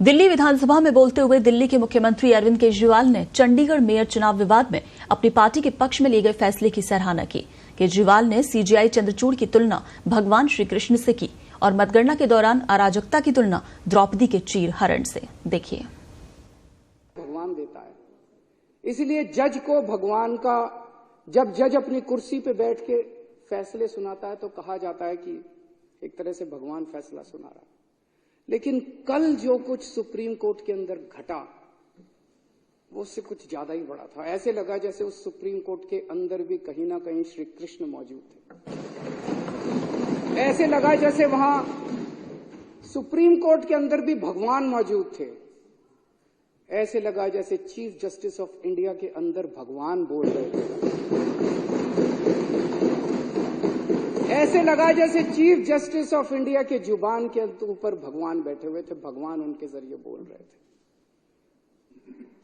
दिल्ली विधानसभा में बोलते हुए दिल्ली के मुख्यमंत्री अरविंद केजरीवाल ने चंडीगढ़ मेयर चुनाव विवाद में अपनी पार्टी के पक्ष में लिए गए फैसले की सराहना की। केजरीवाल ने सीजीआई चंद्रचूड़ की तुलना भगवान श्री कृष्ण से की और मतगणना के दौरान अराजकता की तुलना द्रौपदी के चीर हरण से। देखिए, भगवान देता है, इसलिए जज को भगवान का, जब जज अपनी कुर्सी पे बैठ के फैसले सुनाता है तो कहा जाता है कि एक तरह से भगवान फैसला सुना रहा है। लेकिन कल जो कुछ सुप्रीम कोर्ट के अंदर घटा वो उससे कुछ ज्यादा ही बड़ा था। ऐसे लगा जैसे उस सुप्रीम कोर्ट के अंदर भी कहीं ना कहीं श्री कृष्ण मौजूद थे। ऐसे लगा जैसे वहां सुप्रीम कोर्ट के अंदर भी भगवान मौजूद थे। ऐसे लगा जैसे चीफ जस्टिस ऑफ इंडिया के अंदर भगवान बोल रहे थे। ऐसे लगा जैसे चीफ जस्टिस ऑफ इंडिया के जुबान के ऊपर भगवान बैठे हुए थे, भगवान उनके जरिए बोल रहे थे।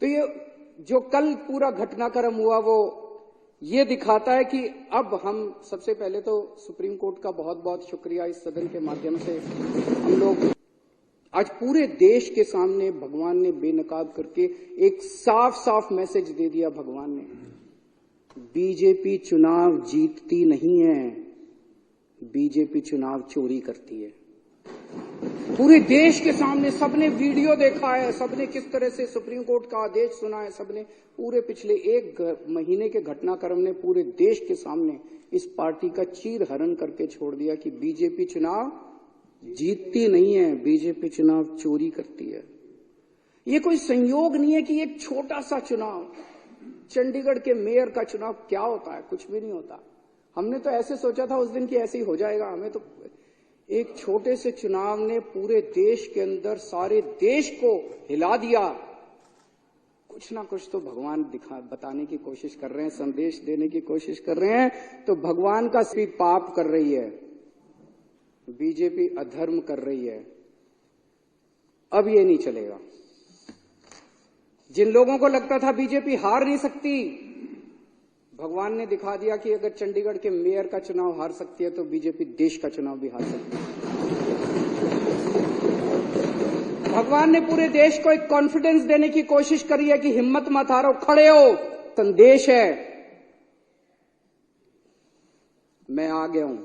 तो ये जो कल पूरा घटनाक्रम हुआ वो ये दिखाता है कि अब हम सबसे पहले तो सुप्रीम कोर्ट का बहुत बहुत शुक्रिया, इस सदन के माध्यम से हम लोग आज पूरे देश के सामने भगवान ने बेनकाब करके एक साफ साफ मैसेज दे दिया। भगवान ने, बीजेपी चुनाव जीतती नहीं है, बीजेपी चुनाव चोरी करती है। पूरे देश के सामने सबने वीडियो देखा है, सबने किस तरह से सुप्रीम कोर्ट का आदेश सुना है, सबने पूरे पिछले एक महीने के घटनाक्रम ने पूरे देश के सामने इस पार्टी का चीर हरण करके छोड़ दिया कि बीजेपी चुनाव जीतती नहीं है, बीजेपी चुनाव चोरी करती है। ये कोई संयोग नहीं है कि एक छोटा सा चुनाव, चंडीगढ़ के मेयर का चुनाव क्या होता है, कुछ भी नहीं होता। हमने तो ऐसे सोचा था उस दिन कि ऐसे ही हो जाएगा। हमें तो एक छोटे से चुनाव ने पूरे देश के अंदर सारे देश को हिला दिया। कुछ ना कुछ तो भगवान बताने की कोशिश कर रहे हैं, संदेश देने की कोशिश कर रहे हैं। तो भगवान का भी पाप कर रही है, बीजेपी अधर्म कर रही है। अब ये नहीं चलेगा। जिन लोगों को लगता था बीजेपी हार नहीं सकती, भगवान ने दिखा दिया कि अगर चंडीगढ़ के मेयर का चुनाव हार सकती है तो बीजेपी देश का चुनाव भी हार सकती है। भगवान ने पूरे देश को एक कॉन्फिडेंस देने की कोशिश करी है कि हिम्मत मत हारो, खड़े हो। संदेश है, मैं आ गया हूं।